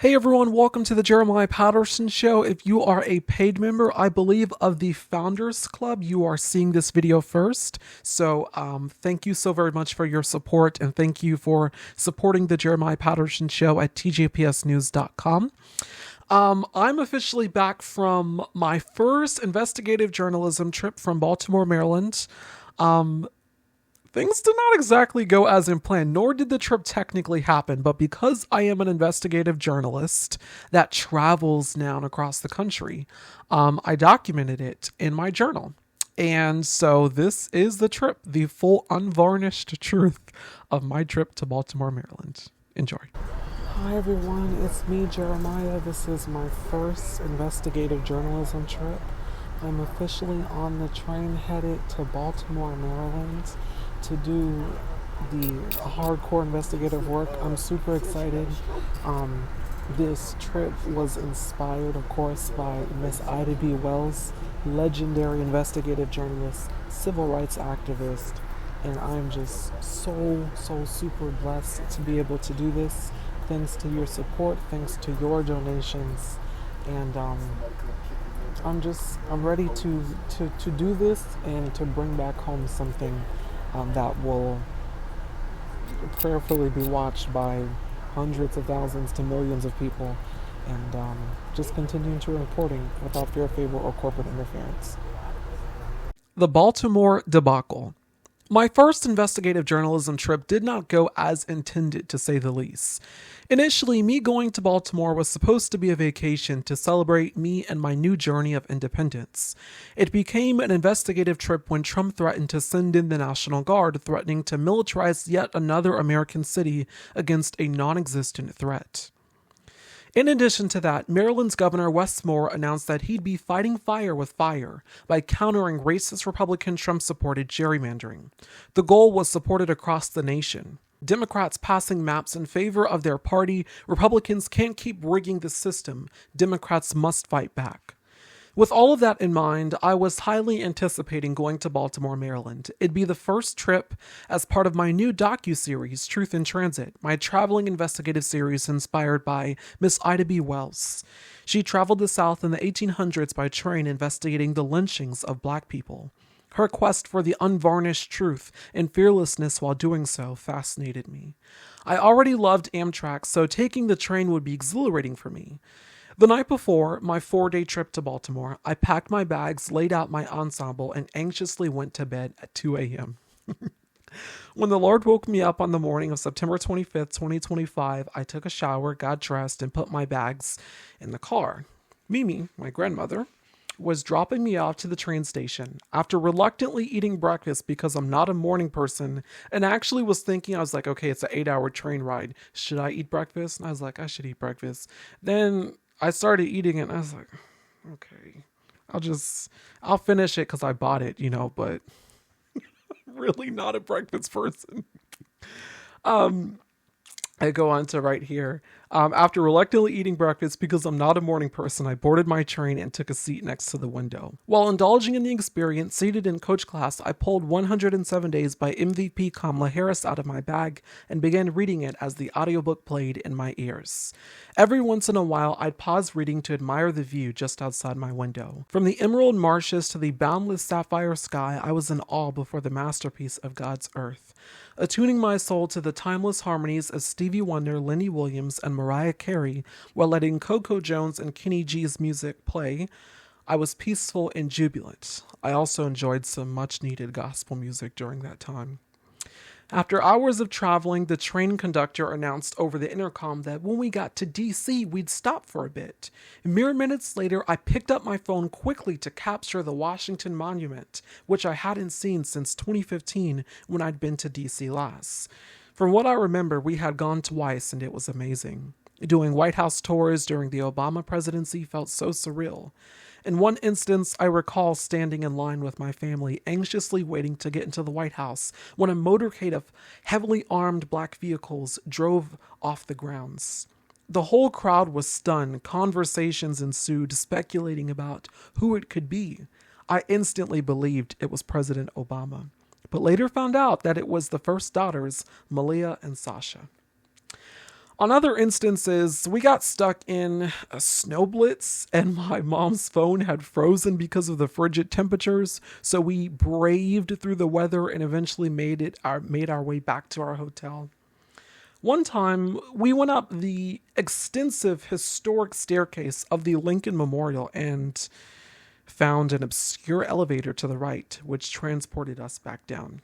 Hey everyone, welcome to the Jeremiah Patterson Show. If you are a paid member, I believe, of the Founders Club, you are seeing this video first. So thank you so very much for your support, and thank you for supporting the Jeremiah Patterson Show at tjpsnews.com. I'm officially back from my first investigative journalism trip from Baltimore, Maryland. Things did not exactly go as in planned, nor did the trip technically happen, but because I am an investigative journalist that travels now across the country, I documented it in my journal. And so this is the trip, the full unvarnished truth of my trip to Baltimore, Maryland. Enjoy. Hi everyone, it's me, Jeremiah. This is my first investigative journalism trip. I'm officially on the train headed to Baltimore, Maryland to do the hardcore investigative work. I'm super excited. This trip was inspired, of course, by Miss Ida B. Wells, legendary investigative journalist, civil rights activist, and I'm just so super blessed to be able to do this. Thanks to your support, thanks to your donations, and I'm ready to do this and to bring back home something that will prayerfully be watched by hundreds of thousands to millions of people, and just continuing to reporting without fear, favor, or corporate interference. The Baltimore debacle. My first investigative journalism trip did not go as intended, to say the least. Initially, me going to Baltimore was supposed to be a vacation to celebrate me and my new journey of independence. It became an investigative trip when Trump threatened to send in the National Guard, threatening to militarize yet another American city against a non-existent threat. In addition to that, Maryland's Governor Wes Moore announced that he'd be fighting fire with fire by countering racist Republican Trump-supported gerrymandering. The goal was supported across the nation. Democrats passing maps in favor of their party. Republicans can't keep rigging the system. Democrats must fight back. With all of that in mind, I was highly anticipating going to Baltimore, Maryland. It'd be the first trip as part of my new docuseries, Truth in Transit, my traveling investigative series inspired by Miss Ida B. Wells. She traveled the South in the 1800s by train, investigating the lynchings of Black people. Her quest for the unvarnished truth and fearlessness while doing so fascinated me. I already loved Amtrak, so taking the train would be exhilarating for me. The night before my 4-day trip to Baltimore, I packed my bags, laid out my ensemble, and anxiously went to bed at 2 a.m. When the Lord woke me up on the morning of September 25th, 2025, I took a shower, got dressed, and put my bags in the car. Mimi, my grandmother, was dropping me off to the train station after reluctantly eating breakfast because I'm not a morning person, and actually was thinking, I was like, okay, it's an 8-hour train ride. Should I eat breakfast? And I was like, I should eat breakfast. Then I started eating it and I was like, okay, I'll finish it because I bought it, but I'm really not a breakfast person. I go on to right here. After reluctantly eating breakfast because I'm not a morning person, I boarded my train and took a seat next to the window. While indulging in the experience, seated in coach class, I pulled 107 Days by MVP Kamala Harris out of my bag and began reading it as the audiobook played in my ears. Every once in a while, I'd pause reading to admire the view just outside my window. From the emerald marshes to the boundless sapphire sky, I was in awe before the masterpiece of God's earth. Attuning my soul to the timeless harmonies of Stevie Wonder, Lenny Williams, and Mariah Carey, while letting Coco Jones and Kenny G's music play, I was peaceful and jubilant. I also enjoyed some much-needed gospel music during that time. After hours of traveling, the train conductor announced over the intercom that when we got to D.C., we'd stop for a bit. Mere minutes later, I picked up my phone quickly to capture the Washington Monument, which I hadn't seen since 2015 when I'd been to D.C. last. From what I remember, we had gone twice and it was amazing. Doing White House tours during the Obama presidency felt so surreal. In one instance, I recall standing in line with my family, anxiously waiting to get into the White House when a motorcade of heavily armed Black vehicles drove off the grounds. The whole crowd was stunned. Conversations ensued, speculating about who it could be. I instantly believed it was President Obama, but later found out that it was the first daughters, Malia and Sasha. On other instances, we got stuck in a snow blitz and my mom's phone had frozen because of the frigid temperatures, so we braved through the weather and eventually made our way back to our hotel. One time, we went up the extensive historic staircase of the Lincoln Memorial and found an obscure elevator to the right, which transported us back down.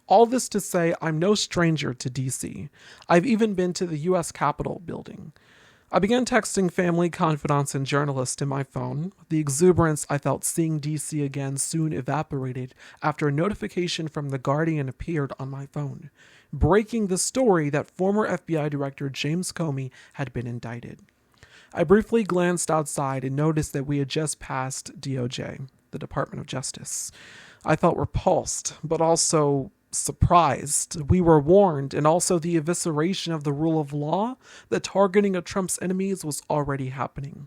All this to say, I'm no stranger to DC. I've even been to the US Capitol building. I began texting family, confidants, and journalists in my phone. The exuberance I felt seeing DC again soon evaporated after a notification from The Guardian appeared on my phone, breaking the story that former FBI Director James Comey had been indicted. I briefly glanced outside and noticed that we had just passed DOJ, the Department of Justice. I felt repulsed, but also surprised. We were warned, and also the evisceration of the rule of law, the targeting of Trump's enemies was already happening.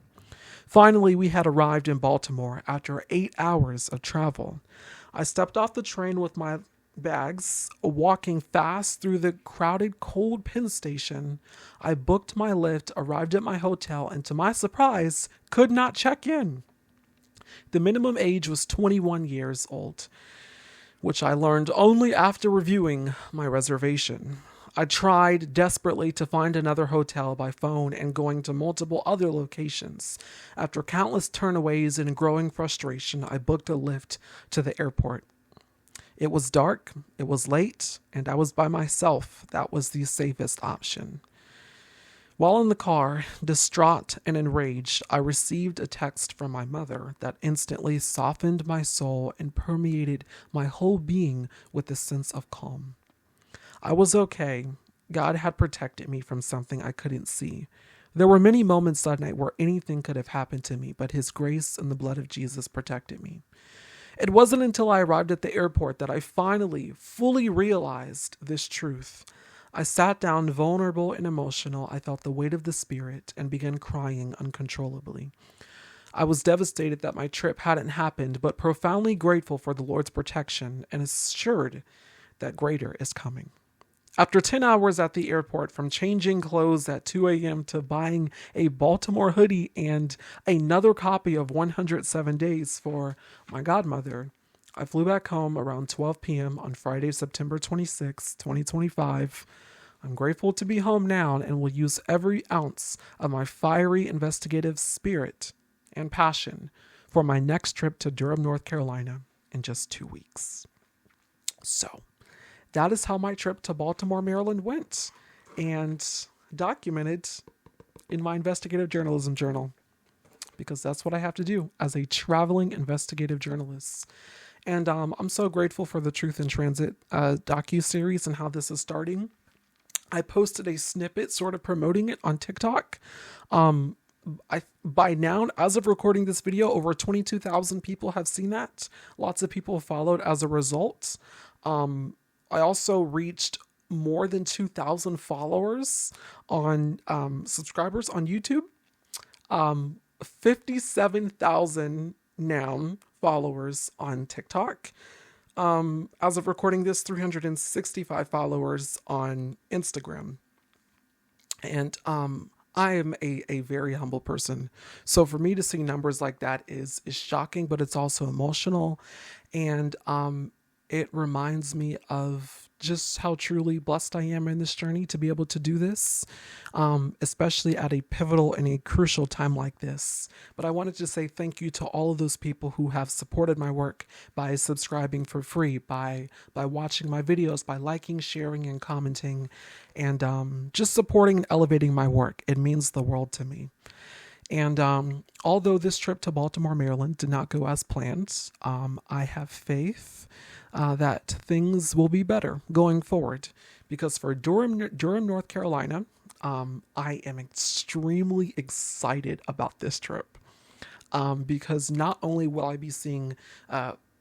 Finally, we had arrived in Baltimore after 8 hours of travel. I stepped off the train with my bags, walking fast through the crowded cold Penn Station. I booked my Lyft, arrived at my hotel, and to my surprise, could not check in. The minimum age was 21 years old, which I learned only after reviewing my reservation. I tried desperately to find another hotel by phone and going to multiple other locations. After countless turnaways and growing frustration, I booked a Lyft to the airport. It was dark, it was late, and I was by myself. That was the safest option. While in the car, distraught and enraged, I received a text from my mother that instantly softened my soul and permeated my whole being with a sense of calm. I was okay. God had protected me from something I couldn't see. There were many moments that night where anything could have happened to me, but His grace and the blood of Jesus protected me. It wasn't until I arrived at the airport that I finally, fully realized this truth. I sat down, vulnerable and emotional. I felt the weight of the Spirit and began crying uncontrollably. I was devastated that my trip hadn't happened, but profoundly grateful for the Lord's protection and assured that greater is coming. After 10 hours at the airport, from changing clothes at 2 a.m. to buying a Baltimore hoodie and another copy of 107 Days for my godmother, I flew back home around 12 p.m. on Friday, September 26, 2025. I'm grateful to be home now and will use every ounce of my fiery investigative spirit and passion for my next trip to Durham, North Carolina in just 2 weeks. So that is how my trip to Baltimore, Maryland went, and documented in my investigative journalism journal, because that's what I have to do as a traveling investigative journalist. And I'm so grateful for the Truth in Transit docuseries and how this is starting. I posted a snippet sort of promoting it on TikTok. By now, as of recording this video, over 22,000 people have seen that. Lots of people followed as a result. I also reached more than 2,000 followers on subscribers on YouTube. 57,000 now followers on TikTok. As of recording this, 365 followers on Instagram. And I am a very humble person. So for me to see numbers like that is shocking, but it's also emotional. And it reminds me of just how truly blessed I am in this journey to be able to do this, especially at a pivotal and a crucial time like this. But I wanted to say thank you to all of those people who have supported my work by subscribing for free, by watching my videos, by liking, sharing, and commenting, and just supporting and elevating my work. It means the world to me. And although this trip to Baltimore, Maryland did not go as planned, I have faith that things will be better going forward. Because for Durham, North Carolina, I am extremely excited about this trip. Because not only will I be seeing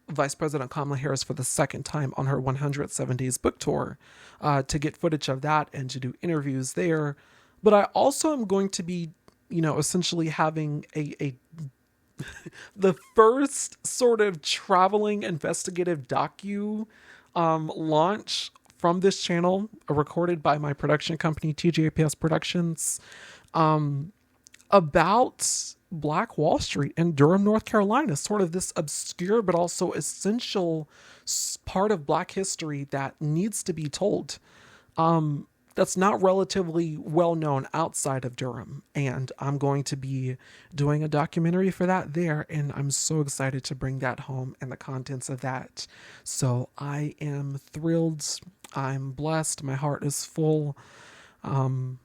Vice President Kamala Harris for the second time on her 107 Days book tour to get footage of that and to do interviews there, but I also am going to be essentially having the first sort of traveling investigative docu launch from this channel, recorded by my production company, TJPS Productions, about Black Wall Street in Durham, North Carolina, sort of this obscure but also essential part of Black history that needs to be told. That's not relatively well known outside of Durham. And I'm going to be doing a documentary for that there. And I'm so excited to bring that home and the contents of that. So I am thrilled. I'm blessed. My heart is full. And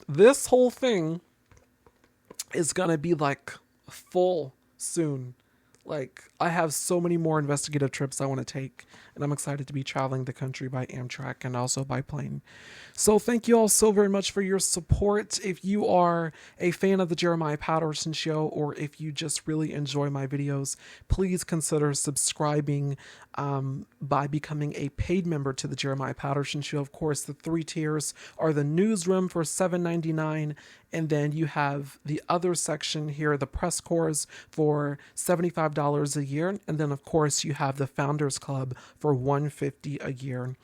this whole thing is going to be like full soon. Like, I have so many more investigative trips I want to take, and I'm excited to be traveling the country by Amtrak and also by plane. So thank you all so very much for your support. If you are a fan of the Jeremiah Patterson Show, or if you just really enjoy my videos, please consider subscribing by becoming a paid member to the Jeremiah Patterson Show. Of course, the 3 tiers are the newsroom for $7.99, and then you have the other section here, the press corps, for $75 a year. And then, of course, you have the Founders Club for $150 a year.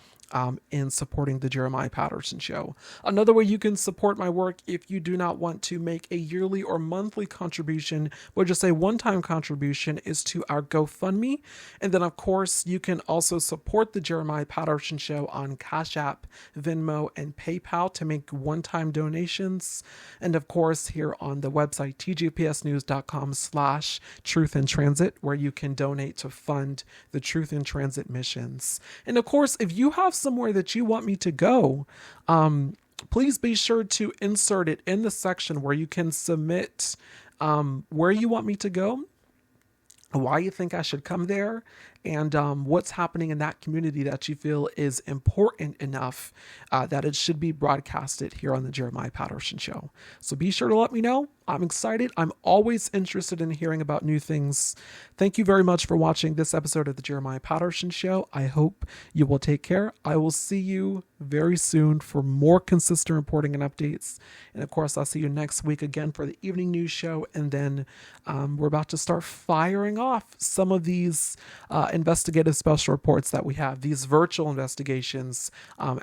In supporting the Jeremiah Patterson Show. Another way you can support my work, if you do not want to make a yearly or monthly contribution, but just a one-time contribution, is to our GoFundMe. And then, of course, you can also support the Jeremiah Patterson Show on Cash App, Venmo, and PayPal to make one-time donations. And of course, here on the website, tjpsnews.com/truth-in-transit, where you can donate to fund the Truth in Transit missions. And of course, if you have somewhere that you want me to go, please be sure to insert it in the section where you can submit where you want me to go, why you think I should come there, and what's happening in that community that you feel is important enough that it should be broadcasted here on the Jeremiah Patterson Show. So be sure to let me know. I'm excited. I'm always interested in hearing about new things. Thank you very much for watching this episode of the Jeremiah Patterson Show. I hope you will take care. I will see you very soon for more consistent reporting and updates. And of course, I'll see you next week again for the evening news show. And then we're about to start firing off some of these investigative special reports that we have, these virtual investigations,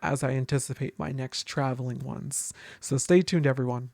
as I anticipate my next traveling ones. So stay tuned, everyone.